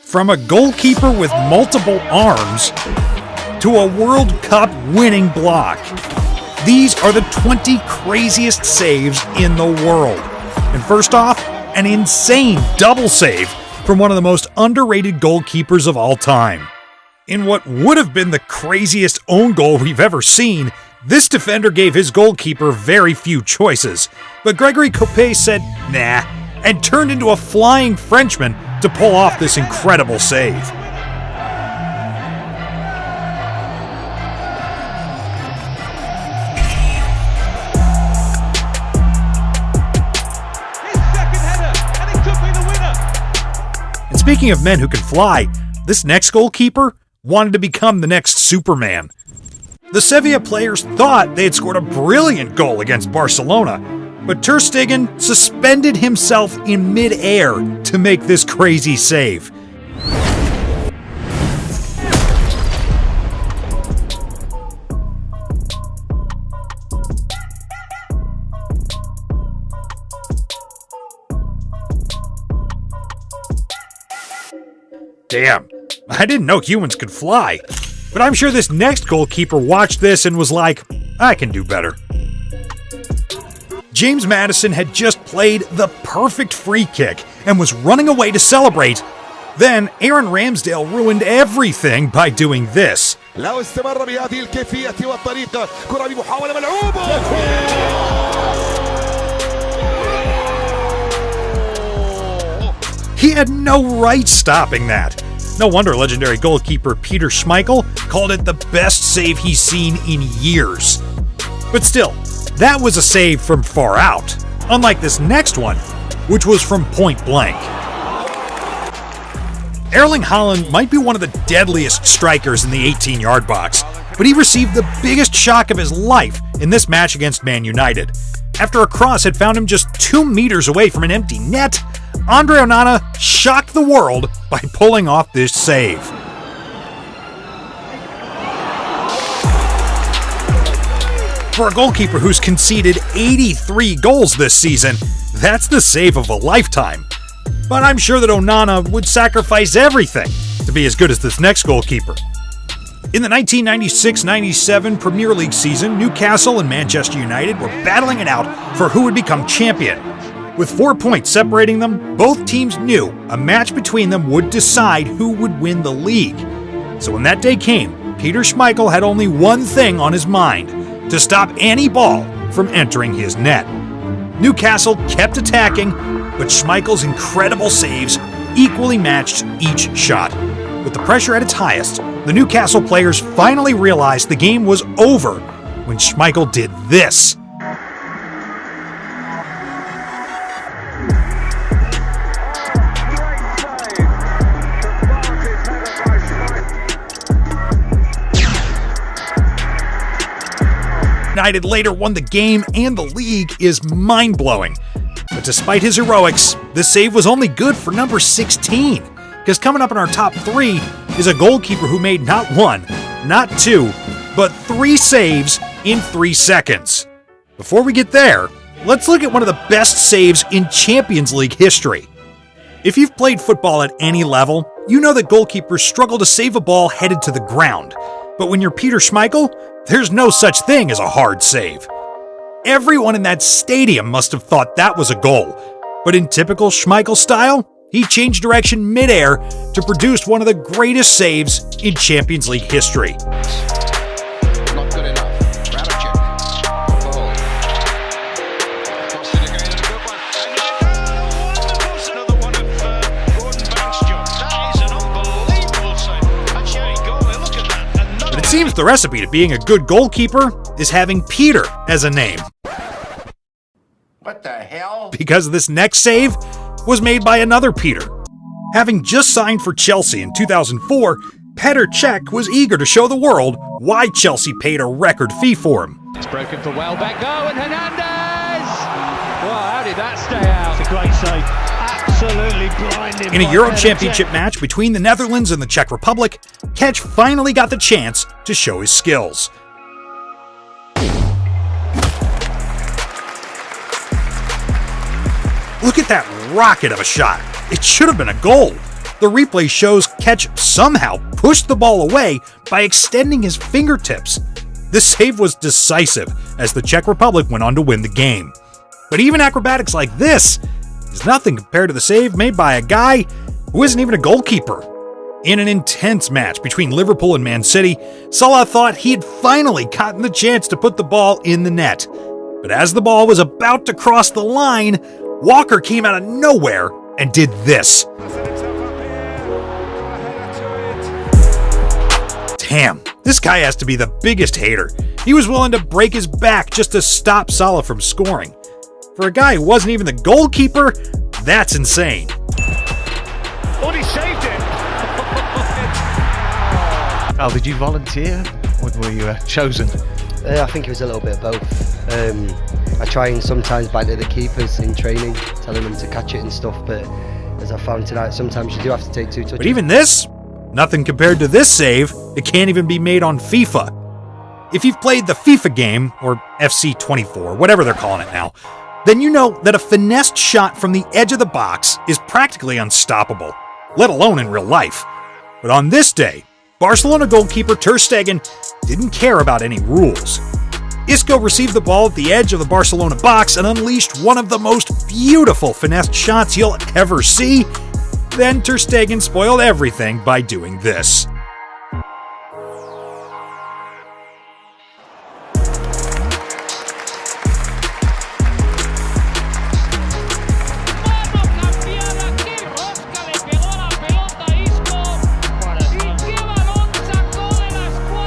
From a goalkeeper with multiple arms to a World Cup winning block. These are the 20 craziest saves in the world. And first off, an insane double save from one of the most underrated goalkeepers of all time. In what would have been the craziest own goal we've ever seen, this defender gave his goalkeeper very few choices. But Gregory Coppet said, nah, and turned into a flying Frenchman to pull off this incredible save. And speaking of men who can fly, this next goalkeeper wanted to become the next Superman. The Sevilla players thought they had scored a brilliant goal against Barcelona, but Ter Stegen suspended himself in mid-air to make this crazy save. Damn, I didn't know humans could fly. But I'm sure this next goalkeeper watched this and was like, I can do better. James Maddison had just played the perfect free kick and was running away to celebrate. Then Aaron Ramsdale ruined everything by doing this. He had no right stopping that. No wonder legendary goalkeeper Peter Schmeichel called it the best save he's seen in years. But still, that was a save from far out, unlike this next one, which was from point blank. Erling Haaland might be one of the deadliest strikers in the 18-yard box, but he received the biggest shock of his life in this match against Man United. After a cross had found him just 2 meters away from an empty net, Andre Onana shocked the world by pulling off this save. For a goalkeeper who's conceded 83 goals this season, that's the save of a lifetime. But I'm sure that Onana would sacrifice everything to be as good as this next goalkeeper. In the 1996-97 Premier League season, Newcastle and Manchester United were battling it out for who would become champion. With 4 points separating them, both teams knew a match between them would decide who would win the league. So when that day came, Peter Schmeichel had only one thing on his mind: to stop any ball from entering his net. Newcastle kept attacking, but Schmeichel's incredible saves equally matched each shot. With the pressure at its highest, the Newcastle players finally realized the game was over when Schmeichel did this. United later won the game and the league is mind-blowing. But despite his heroics, this save was only good for number 16, because coming up in our top 3 is a goalkeeper who made not 1, not 2, but 3 saves in 3 seconds. Before we get there, let's look at one of the best saves in Champions League history. If you've played football at any level, you know that goalkeepers struggle to save a ball headed to the ground. But when you're Peter Schmeichel, there's no such thing as a hard save. Everyone in that stadium must have thought that was a goal. But in typical Schmeichel style, he changed direction mid-air to produce one of the greatest saves in Champions League history. Not good enough. Radojcic. Ball. Crossed it again and a good one. Another one of Gordon Banks' job. That is an unbelievable save. That's Shane Goldman. Look at that. But it seems the recipe to being a good goalkeeper is having Peter as a name. What the hell? Because this next save was made by another Peter. Having just signed for Chelsea in 2004, Petr Cech was eager to show the world why Chelsea paid a record fee for him. It's broken for Welbeck. Oh, and Hernandez! Well, how did that stay out? It's a great save. Absolutely blinding. In a Euro Championship match between the Netherlands and the Czech Republic, Cech finally got the chance to show his skills. Look at that rocket of a shot. It should have been a goal. The replay shows Ketch somehow pushed the ball away by extending his fingertips. The save was decisive as the Czech Republic went on to win the game. But even acrobatics like this is nothing compared to the save made by a guy who isn't even a goalkeeper. In an intense match between Liverpool and Man City, Salah thought he had finally gotten the chance to put the ball in the net. But as the ball was about to cross the line, Walker came out of nowhere and did this. Damn, this guy has to be the biggest hater. He was willing to break his back just to stop Salah from scoring. For a guy who wasn't even the goalkeeper, that's insane. Oh, he saved it. Al, did you volunteer or were you chosen? I think it was a little bit of both. I try and sometimes banter the keepers in training, telling them to catch it and stuff, but as I found tonight, sometimes you do have to take 2 touches. But even this, nothing compared to this save. It can't even be made on FIFA. If you've played the FIFA game, or FC 24, whatever they're calling it now, then you know that a finessed shot from the edge of the box is practically unstoppable, let alone in real life. But on this day, Barcelona goalkeeper Ter Stegen didn't care about any rules. Isco received the ball at the edge of the Barcelona box and unleashed one of the most beautiful finessed shots you'll ever see. Then Ter Stegen spoiled everything by doing this.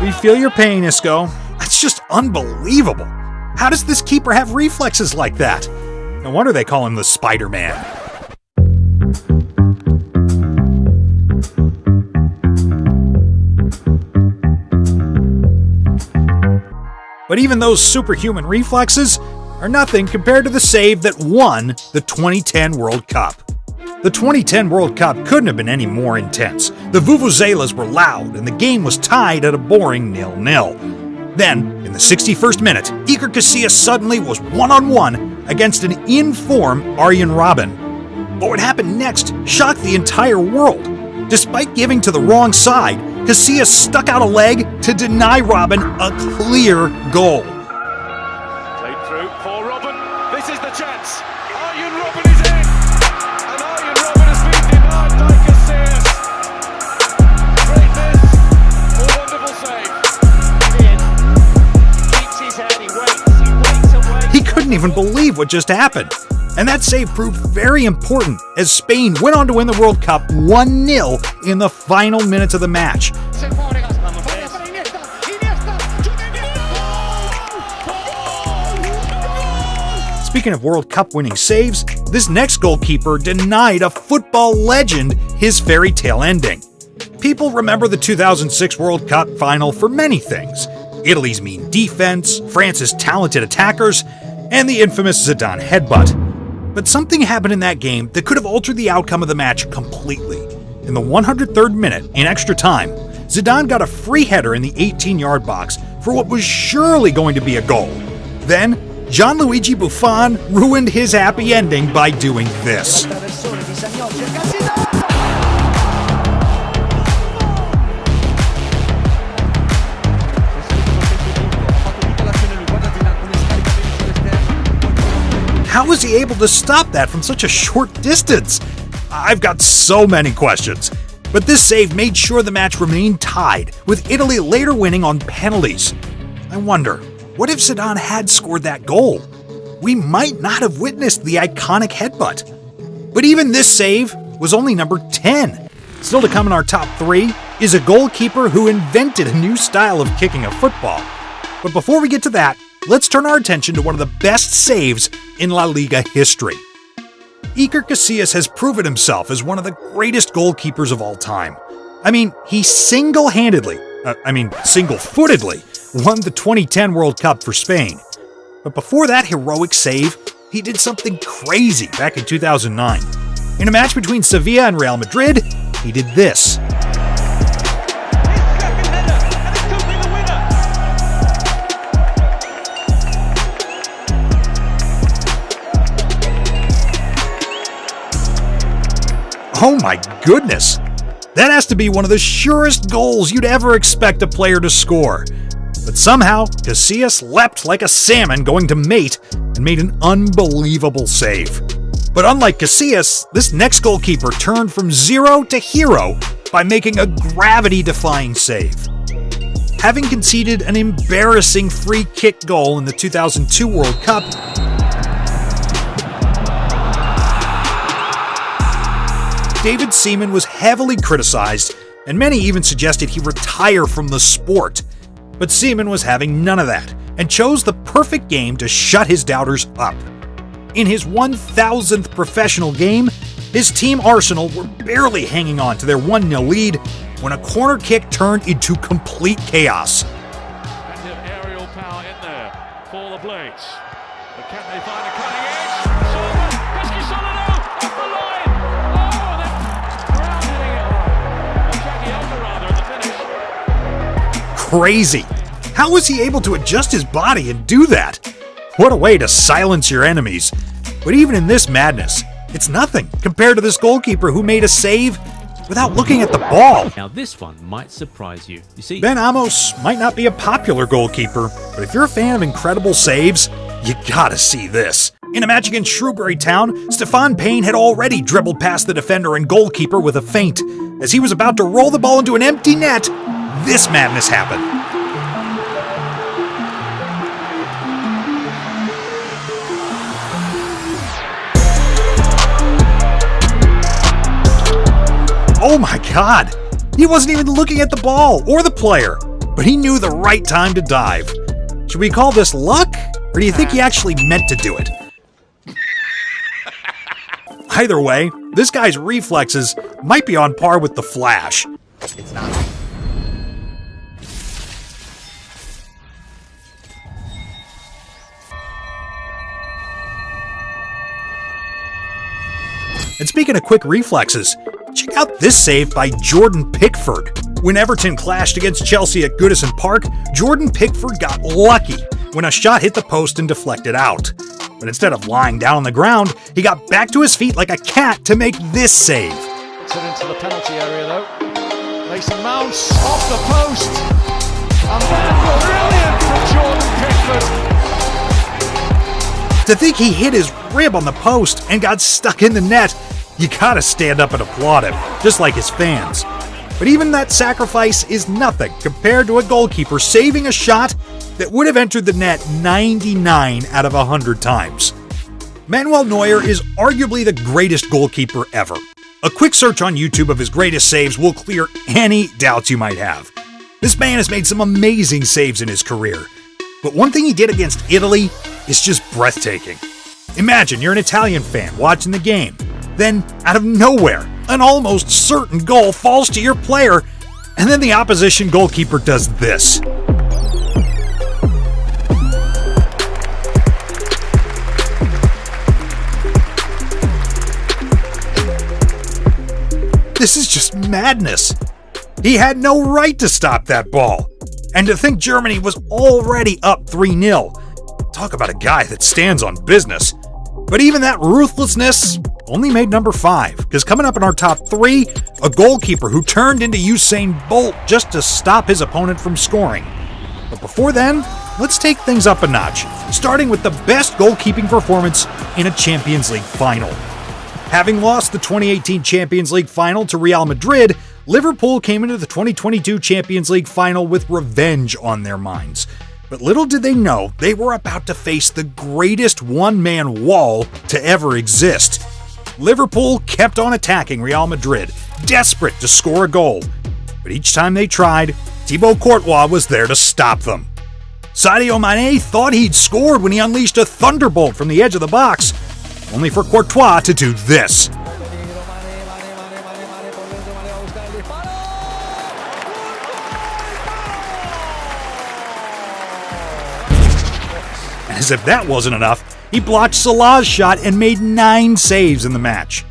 We feel your pain, Isco. That's just unbelievable. How does this keeper have reflexes like that? No wonder they call him the Spider-Man. But even those superhuman reflexes are nothing compared to the save that won the 2010 World Cup. The 2010 World Cup couldn't have been any more intense. The vuvuzelas were loud and the game was tied at a boring 0-0. Then, in the 61st minute, Iker Casillas suddenly was one-on-one against an in-form Arjen Robben. But what happened next shocked the entire world. Despite giving to the wrong side, Casillas stuck out a leg to deny Robben a clear goal. Played through for Robben. This is the chance. Arjen Robben is in. And Arjen Robben has been denied by Casillas. Great miss. A wonderful save. He keeps his head. He waits and waits. He couldn't even believe what just happened. And that save proved very important as Spain went on to win the World Cup 1-0 in the final minutes of the match. Speaking of World Cup winning saves, this next goalkeeper denied a football legend his fairy tale ending. People remember the 2006 World Cup final for many things: Italy's mean defense, France's talented attackers, and the infamous Zidane headbutt. But something happened in that game that could have altered the outcome of the match completely. In the 103rd minute, in extra time, Zidane got a free header in the 18-yard box for what was surely going to be a goal. Then, Gianluigi Buffon ruined his happy ending by doing this. How was he able to stop that from such a short distance? I've got so many questions. But this save made sure the match remained tied, with Italy later winning on penalties. I wonder, what if Zidane had scored that goal? We might not have witnessed the iconic headbutt. But even this save was only number 10. Still to come in our top 3 is a goalkeeper who invented a new style of kicking a football. But before we get to that, let's turn our attention to one of the best saves in La Liga history. Iker Casillas has proven himself as one of the greatest goalkeepers of all time. I mean, he single-footedly won the 2010 World Cup for Spain. But before that heroic save, he did something crazy back in 2009. In a match between Sevilla and Real Madrid, he did this. Oh my goodness! That has to be one of the surest goals you'd ever expect a player to score. But somehow, Casillas leapt like a salmon going to mate and made an unbelievable save. But unlike Casillas, this next goalkeeper turned from zero to hero by making a gravity-defying save. Having conceded an embarrassing free kick goal in the 2002 World Cup, David Seaman was heavily criticized, and many even suggested he retire from the sport. But Seaman was having none of that, and chose the perfect game to shut his doubters up. In his 1,000th professional game, his team Arsenal were barely hanging on to their 1-0 lead when a corner kick turned into complete chaos. Plenty of aerial power in there for the Blades. But can they find a cutting edge? Solomon, Pesky Solomon, off the line! Oh, they're rounding it home. Shaggy Elmer rather at the finish. Crazy! How was he able to adjust his body and do that? What a way to silence your enemies. But even in this madness, it's nothing compared to this goalkeeper who made a save without looking at the ball. Now this one might surprise you. You see, Ben Amos might not be a popular goalkeeper, but if you're a fan of incredible saves, you gotta see this. In a match against Shrewsbury Town, Stefan Payne had already dribbled past the defender and goalkeeper with a feint. As he was about to roll the ball into an empty net, this madness happened. Oh my God! He wasn't even looking at the ball or the player, but he knew the right time to dive. Should we call this luck, or do you think he actually meant to do it? Either way, this guy's reflexes might be on par with the Flash. It's not. And speaking of quick reflexes, check out this save by Jordan Pickford. When Everton clashed against Chelsea at Goodison Park, Jordan Pickford got lucky when a shot hit the post and deflected out. But instead of lying down on the ground, he got back to his feet like a cat to make this save. It's into the penalty area though. Mason Mount off the post. And then brilliant from Jordan Pickford. To think he hit his rib on the post and got stuck in the net, you gotta stand up and applaud him, just like his fans. But even that sacrifice is nothing compared to a goalkeeper saving a shot that would have entered the net 99 out of 100 times. Manuel Neuer is arguably the greatest goalkeeper ever. A quick search on YouTube of his greatest saves will clear any doubts you might have. This man has made some amazing saves in his career, but one thing he did against Italy is just breathtaking. Imagine you're an Italian fan watching the game. Then, out of nowhere, an almost certain goal falls to your player, and then the opposition goalkeeper does this. This is just madness. He had no right to stop that ball. And to think Germany was already up 3-0. Talk about a guy that stands on business. But even that ruthlessness only made number 5, because coming up in our top 3, a goalkeeper who turned into Usain Bolt just to stop his opponent from scoring. But before then, let's take things up a notch, starting with the best goalkeeping performance in a Champions League final. Having lost the 2018 Champions League final to Real Madrid, Liverpool came into the 2022 Champions League final with revenge on their minds. But little did they know they were about to face the greatest one-man wall to ever exist. Liverpool kept on attacking Real Madrid, desperate to score a goal. But each time they tried, Thibaut Courtois was there to stop them. Sadio Mane thought he'd scored when he unleashed a thunderbolt from the edge of the box, only for Courtois to do this. As if that wasn't enough, he blocked Salah's shot and made 9 saves in the match.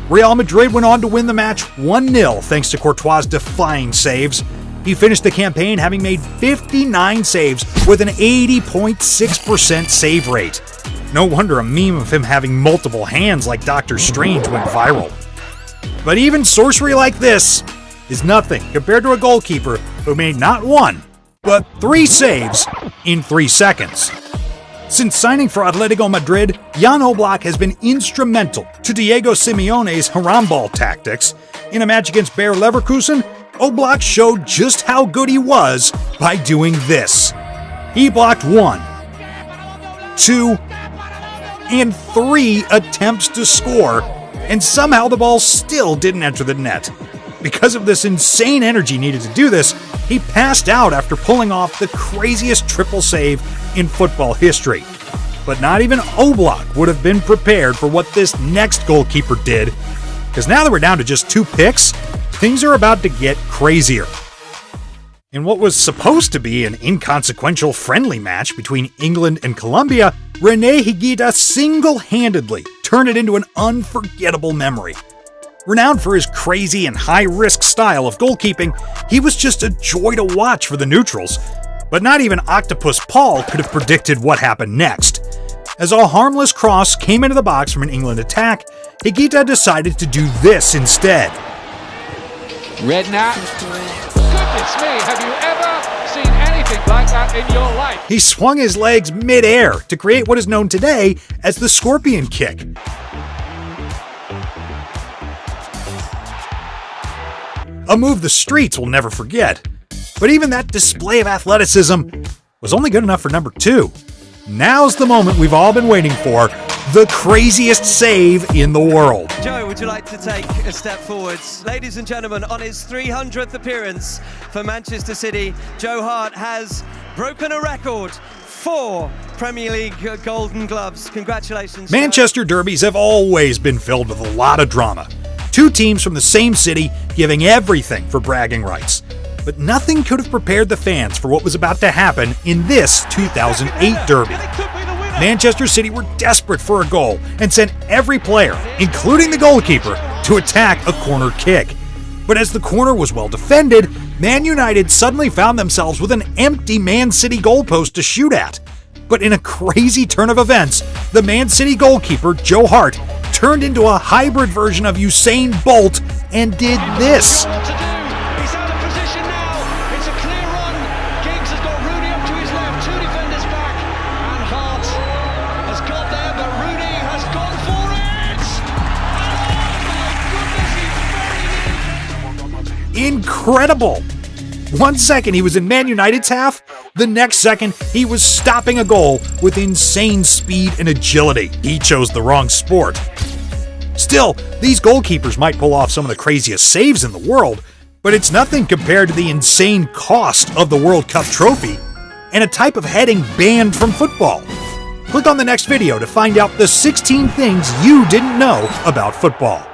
Real Madrid went on to win the match 1-0 thanks to Courtois' defying saves. He finished the campaign having made 59 saves with an 80.6% save rate. No wonder a meme of him having multiple hands like Doctor Strange went viral. But even sorcery like this is nothing compared to a goalkeeper who made not one, but 3 saves in 3 seconds. Since signing for Atletico Madrid, Jan Oblak has been instrumental to Diego Simeone's Harambal tactics. In a match against Bayer Leverkusen, Oblak showed just how good he was by doing this. He blocked 1, 2, and 3 attempts to score, and somehow the ball still didn't enter the net. Because of this insane energy needed to do this, he passed out after pulling off the craziest triple save in football history. But not even Oblak would have been prepared for what this next goalkeeper did, because now that we're down to just 2 picks, things are about to get crazier. In what was supposed to be an inconsequential friendly match between England and Colombia, Rene Higuita single-handedly turned it into an unforgettable memory. Renowned for his crazy and high-risk style of goalkeeping, he was just a joy to watch for the neutrals. But not even Octopus Paul could have predicted what happened next. As a harmless cross came into the box from an England attack, Higuita decided to do this instead. Redknapp. Goodness me, have you ever seen anything like that in your life? He swung his legs mid-air to create what is known today as the scorpion kick. A move the streets will never forget. But even that display of athleticism was only good enough for number 2. Now's the moment we've all been waiting for, the craziest save in the world. Joe, would you like to take a step forwards? Ladies and gentlemen, on his 300th appearance for Manchester City, Joe Hart has broken a record. 4 Premier League Golden Gloves. Congratulations. Manchester derbies have always been filled with a lot of drama. 2 teams from the same city giving everything for bragging rights. But nothing could have prepared the fans for what was about to happen in this 2008 derby. Manchester City were desperate for a goal and sent every player, including the goalkeeper, to attack a corner kick. But as the corner was well defended, Man United suddenly found themselves with an empty Man City goalpost to shoot at. But in a crazy turn of events, the Man City goalkeeper, Joe Hart, turned into a hybrid version of Usain Bolt and did this. Incredible! 1 second he was in Man United's half, the next second he was stopping a goal with insane speed and agility. He chose the wrong sport. Still, these goalkeepers might pull off some of the craziest saves in the world, but it's nothing compared to the insane cost of the World Cup trophy and a type of heading banned from football. Click on the next video to find out the 16 things you didn't know about football.